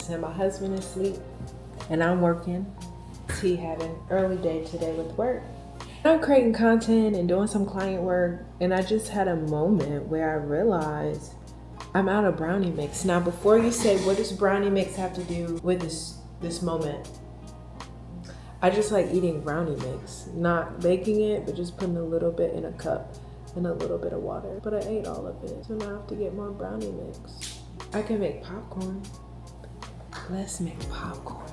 and my husband is asleep and I'm working. He had an early day today with work. I'm creating content and doing some client work, and I just had a moment where I realized I'm out of brownie mix. Now, before you say, what does brownie mix have to do with this moment? I just like eating brownie mix, not baking it, but just putting a little bit in a cup and a little bit of water. But I ate all of it, so now I have to get more brownie mix. I can make popcorn. Let's make popcorn.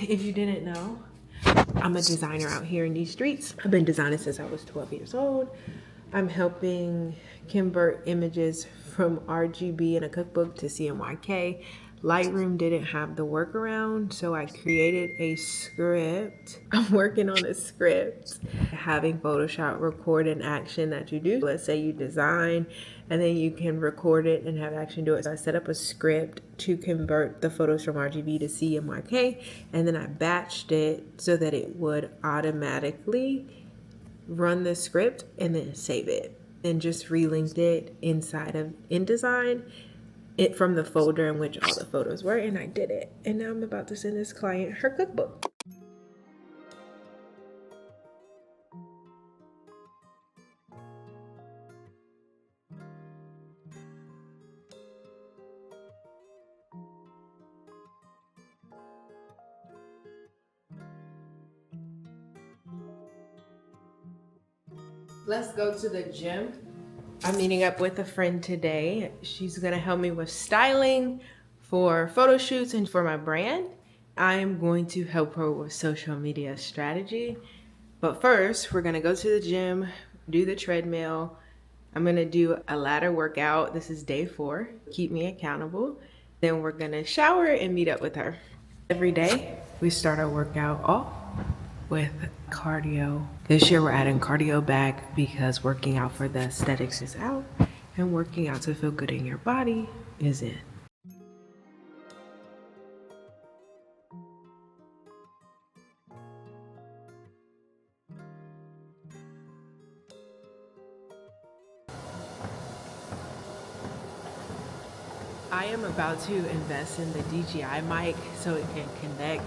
If you didn't know, I'm a designer out here in these streets. I've been designing since I was 12 years old. I'm helping convert images from RGB in a cookbook to CMYK. Lightroom didn't have the workaround, so I created a script. I'm working on a script. Having Photoshop record an action that you do. Let's say you design, and then you can record it and have action do it. So I set up a script to convert the photos from RGB to CMYK, and then I batched it so that it would automatically run the script and then save it, and just relinked it inside of InDesign, it from the folder in which all the photos were, and I did it. And now I'm about to send this client her cookbook. Let's go to the gym. I'm meeting up with a friend today. She's gonna help me with styling for photo shoots and for my brand. I'm going to help her with social media strategy. But first, we're gonna go to the gym, do the treadmill. I'm gonna do a ladder workout. This is day 4. Keep me accountable. Then we're gonna shower and meet up with her. Every day, we start our workout off with cardio. This year we're adding cardio back because working out for the aesthetics is out and working out to feel good in your body is in. I am about to invest in the DJI mic so it can connect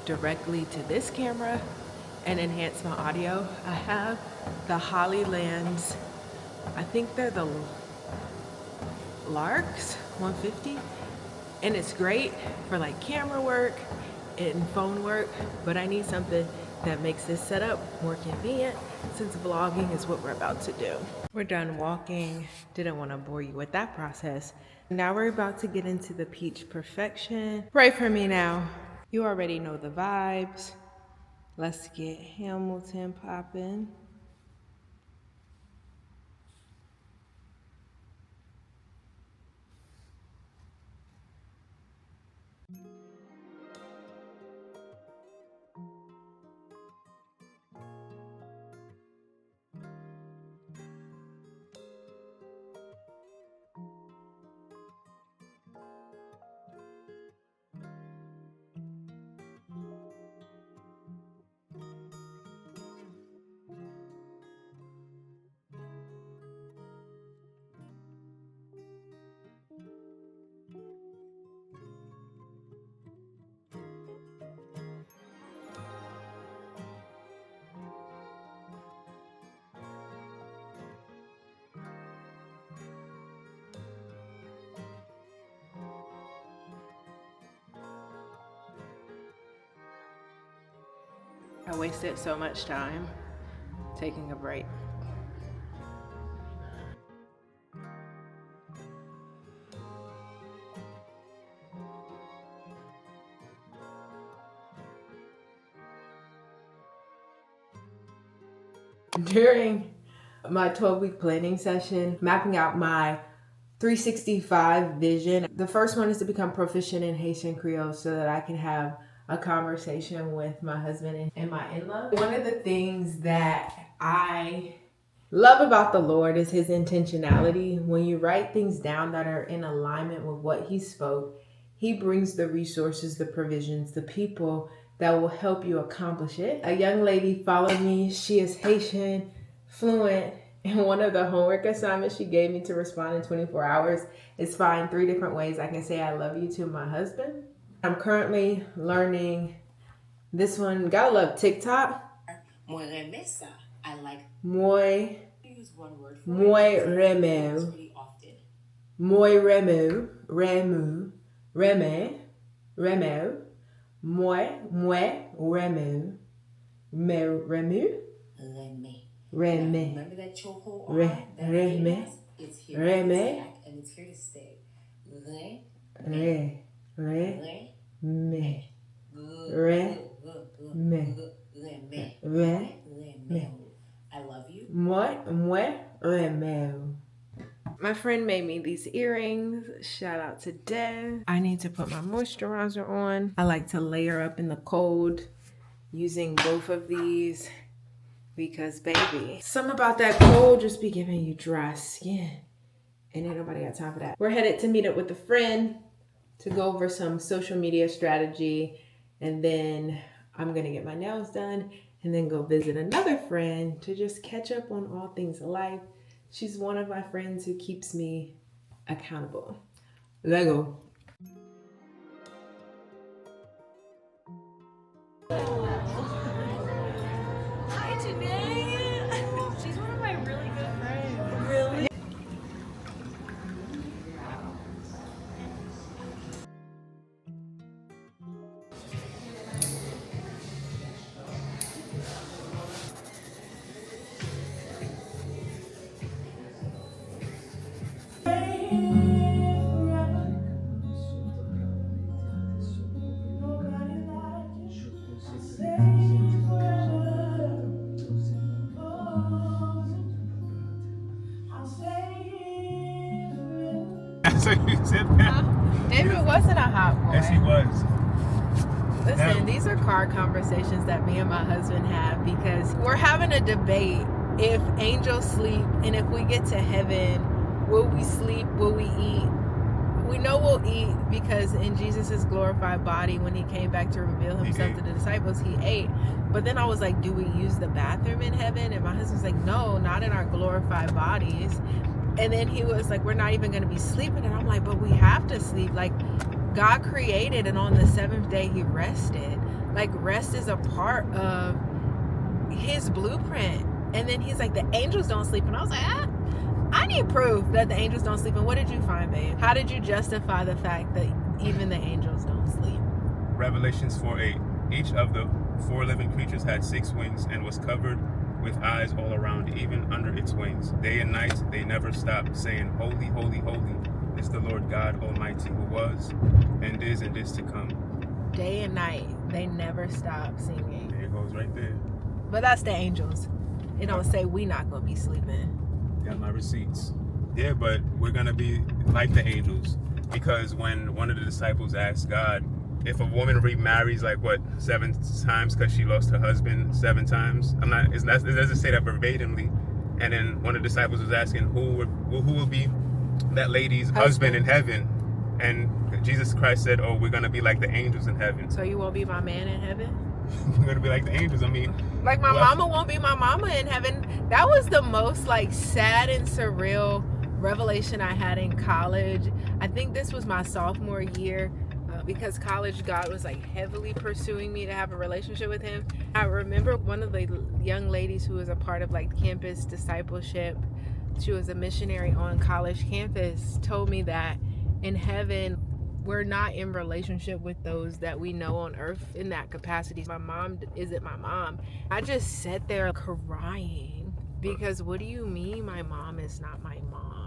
directly to this camera and enhance my audio. I have the HollyLands, I think they're the Larks 150, and it's great for like camera work and phone work, but I need something that makes this setup more convenient since vlogging is what we're about to do. We're done walking, didn't want to bore you with that process. Now we're about to get into the peach perfection. Pray for me now. You already know the vibes. Let's get Hamilton popping. I wasted so much time taking a break. During my 12-week planning session, mapping out my 365 vision, the first one is to become proficient in Haitian Creole so that I can have a conversation with my husband and my in-law. One of the things that I love about the Lord is his intentionality. When you write things down that are in alignment with what he spoke, he brings the resources, the provisions, the people that will help you accomplish it. A young lady followed me. She is Haitian, fluent, and one of the homework assignments she gave me to respond in 24 hours is find 3 different ways I can say I love you to my husband. I'm currently learning this one. Gotta love TikTok. Moi remets ça. I like. Moi. Use one word for Moi it. remets. Pretty often. Moi remets. Remets. Remets. Remets. Moi remets. Me remets. Remets. Remember that chokehold? Remets. It's here. Remets. And it's here to stay. Remets. I love you. Moi remets. My friend made me these earrings. Shout out to Dev. I need to put my moisturizer on. I like to layer up in the cold using both of these because, baby, something about that cold just be giving you dry skin. And ain't nobody got time for that. We're headed to meet up with a friend to go over some social media strategy. And then I'm going to get my nails done and then go visit another friend to just catch up on all things life. She's one of my friends who keeps me accountable. Let's go. Hi, Janae. She's one of my really good friends. Really? So you said that? David wasn't a hot boy. Yes, he was. Listen, these are car conversations that me and my husband have because we're having a debate if angels sleep and if we get to heaven, will we sleep, will we eat? We know we'll eat because in Jesus' glorified body, when he came back to reveal himself to the disciples, he ate. But then I was like, do we use the bathroom in heaven? And my husband's like, no, not in our glorified bodies. And then he was like, we're not even going to be sleeping. And I'm like, but we have to sleep. Like, God created, and on the 7th day, he rested. Like, rest is a part of his blueprint. And then he's like, the angels don't sleep. And I was like, I need proof that the angels don't sleep. And what did you find, babe? How did you justify the fact that even the angels don't sleep? Revelations 4:8. Each of the 4 living creatures had 6 wings and was covered with eyes all around, even under its wings. Day and night they never stopped, saying, Holy, holy, holy is the Lord God Almighty, who was, and is to come. Day and night, they never stop singing. There it goes right there. But that's the angels. It don't say we not going to be sleeping. Got my receipts. Yeah, but we're going to be like the angels. Because when one of the disciples asked God, if a woman remarries, like what, 7 times because she lost her husband 7 times? It doesn't say that verbatimly. And then one of the disciples was asking, who will be that lady's husband in heaven? And Jesus Christ said, oh, we're going to be like the angels in heaven. So you won't be my man in heaven? We're going to be like the angels. I mean, like my mama won't be my mama in heaven. That was the most like sad and surreal revelation I had in college. I think this was my sophomore year. Because college, God was like heavily pursuing me to have a relationship with him. I remember one of the young ladies who was a part of like campus discipleship, she was a missionary on college campus, told me that in heaven, we're not in relationship with those that we know on earth in that capacity. My mom isn't my mom. I just sat there crying because what do you mean my mom is not my mom?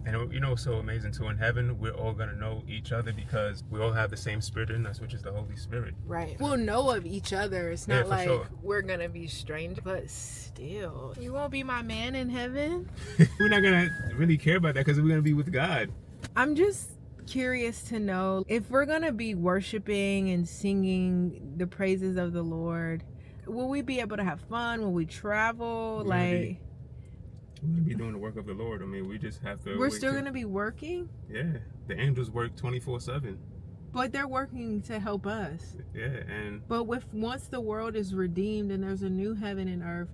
And you know what's so amazing too? In heaven, we're all going to know each other because we all have the same spirit in us, which is the Holy Spirit. Right. We'll know of each other. It's not like we're going to be strangers, but still. You won't be my man in heaven? We're not going to really care about that because we're going to be with God. I'm just curious to know if we're gonna be worshiping and singing the praises of the Lord, will we be able to have fun? Will we travel? We're gonna be doing the work of the Lord. I mean, we just have to. We're still gonna be working? Yeah, the angels work 24/7. But they're working to help us. Yeah, and But once the world is redeemed and there's a new heaven and earth,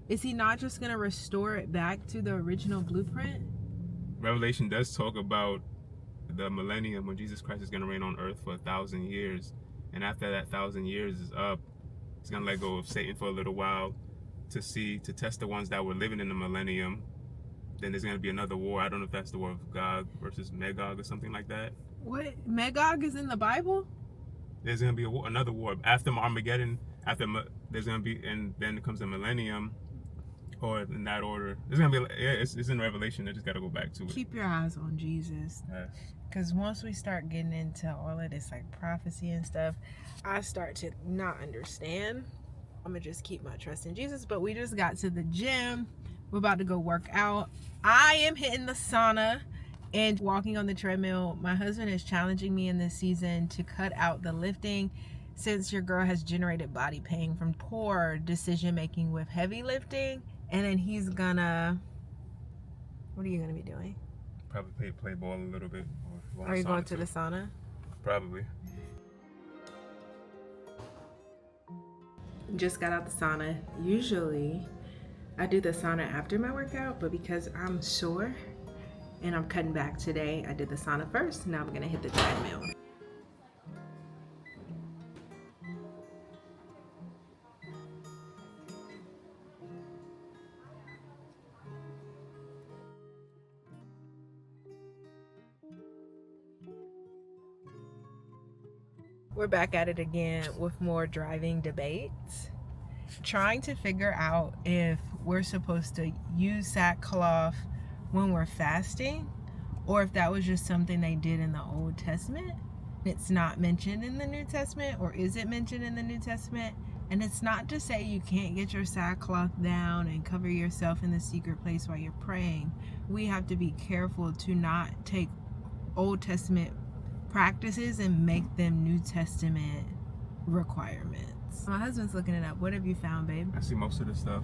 is he not just gonna restore it back to the original blueprint? Revelation does talk about the millennium when Jesus Christ is going to reign on earth for 1,000 years, and after that 1,000 years is up, he's going to let go of Satan for a little while to test the ones that were living in the millennium. Then there's going to be another war. I don't know if that's the war of Gog versus Magog or something like that. What? Magog is in the Bible? There's going to be another war after Armageddon. There's going to be, and then comes the millennium, or in that order. It's going to be, yeah, it's in Revelation. I just got to go back to it. Keep your eyes on Jesus. Yes. Because once we start getting into all of this like prophecy and stuff, I start to not understand. I'm going to just keep my trust in Jesus. But we just got to the gym. We're about to go work out. I am hitting the sauna and walking on the treadmill. My husband is challenging me in this season to cut out the lifting, since your girl has generated body pain from poor decision making with heavy lifting. And then he's gonna, what are you gonna be doing? Probably play ball a little bit. Or Are you going to the sauna? Probably. Just got out the sauna. Usually I do the sauna after my workout, but because I'm sore and I'm cutting back today, I did the sauna first. Now I'm gonna hit the treadmill. We're back at it again with more driving debates. Trying to figure out if we're supposed to use sackcloth when we're fasting, or if that was just something they did in the Old Testament. It's not mentioned in the New Testament, or is it mentioned in the New Testament? And it's not to say you can't get your sackcloth down and cover yourself in the secret place while you're praying. We have to be careful to not take Old Testament practices and make them New Testament requirements. My husband's looking it up. What have you found, babe? I see most of the stuff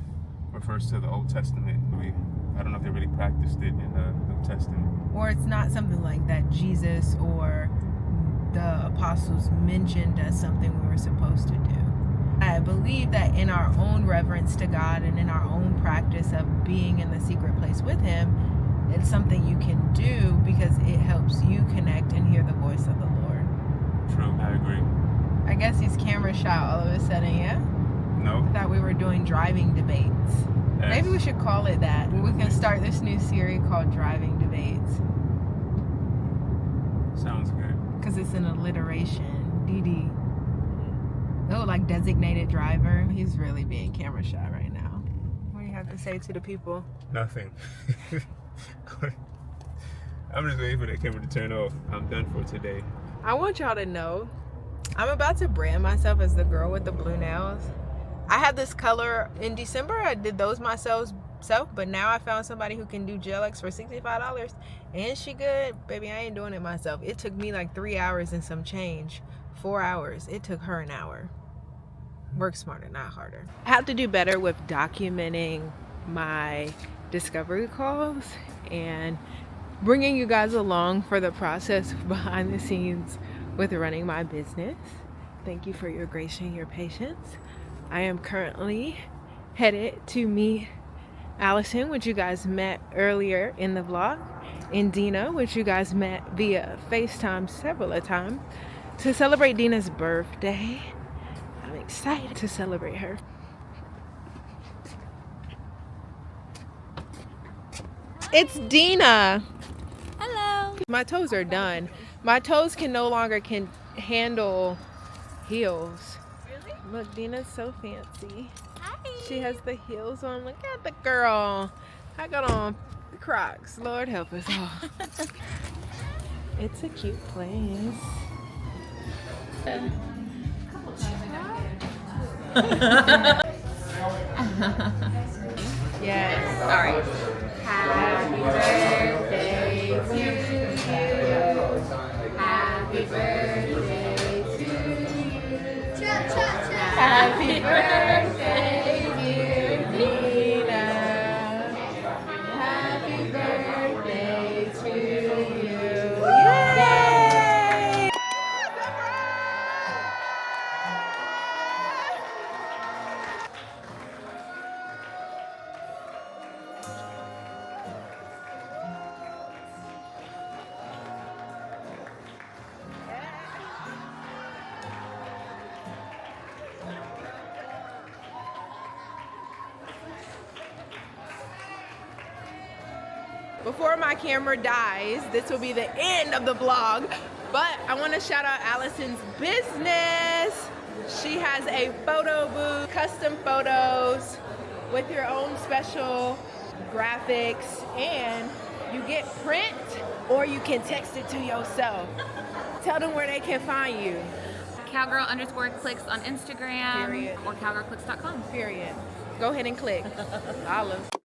refers to the Old Testament. I don't know if they really practiced it in the New Testament. Or it's not something like that Jesus or the apostles mentioned as something we were supposed to do. I believe that in our own reverence to God and in our own practice of being in the secret place with Him, it's something you can do because it helps you connect and hear the voice of the Lord. True, I agree. I guess he's camera shy all of a sudden, yeah? No? I thought we were doing driving debates. Yes. Maybe we should call it that. We can start this new series called Driving Debates. Sounds good. Because it's an alliteration. DD. Oh, like designated driver. He's really being camera shy right now. What do you have to say to the people? Nothing. I'm just waiting for the camera to turn off. I'm done for today. I want y'all to know, I'm about to brand myself as the girl with the blue nails. I had this color in December. I did those myself, but now I found somebody who can do gel X for $65. And she good. Baby, I ain't doing it myself. It took me like 3 hours and some change. 4 hours. It took her an hour. Work smarter, not harder. I have to do better with documenting my discovery calls and bringing you guys along for the process behind the scenes with running my business. Thank you for your grace and your patience. I am currently headed to meet Allison, which you guys met earlier in the vlog, and Dina, which you guys met via FaceTime several of times, to celebrate Dina's birthday. I'm excited to celebrate her. It's Dina. Hello. My toes are done. My toes can no longer handle heels. Really? Look, Dina's so fancy. Hi. She has the heels on. Look at the girl. I got on Crocs. Lord help us all. It's a cute place. Yes. All right. Happy birthday to you. Happy birthday, dear Nina. Happy birthday to you. Yay! Before my camera dies, this will be the end of the vlog, but I want to shout out Allison's business. She has a photo booth, custom photos with your own special graphics, and you get print or you can text it to yourself. Tell them where they can find you. Cowgirl_clicks on Instagram. Period. Or cowgirlclicks.com. Period. Go ahead and click. Olive.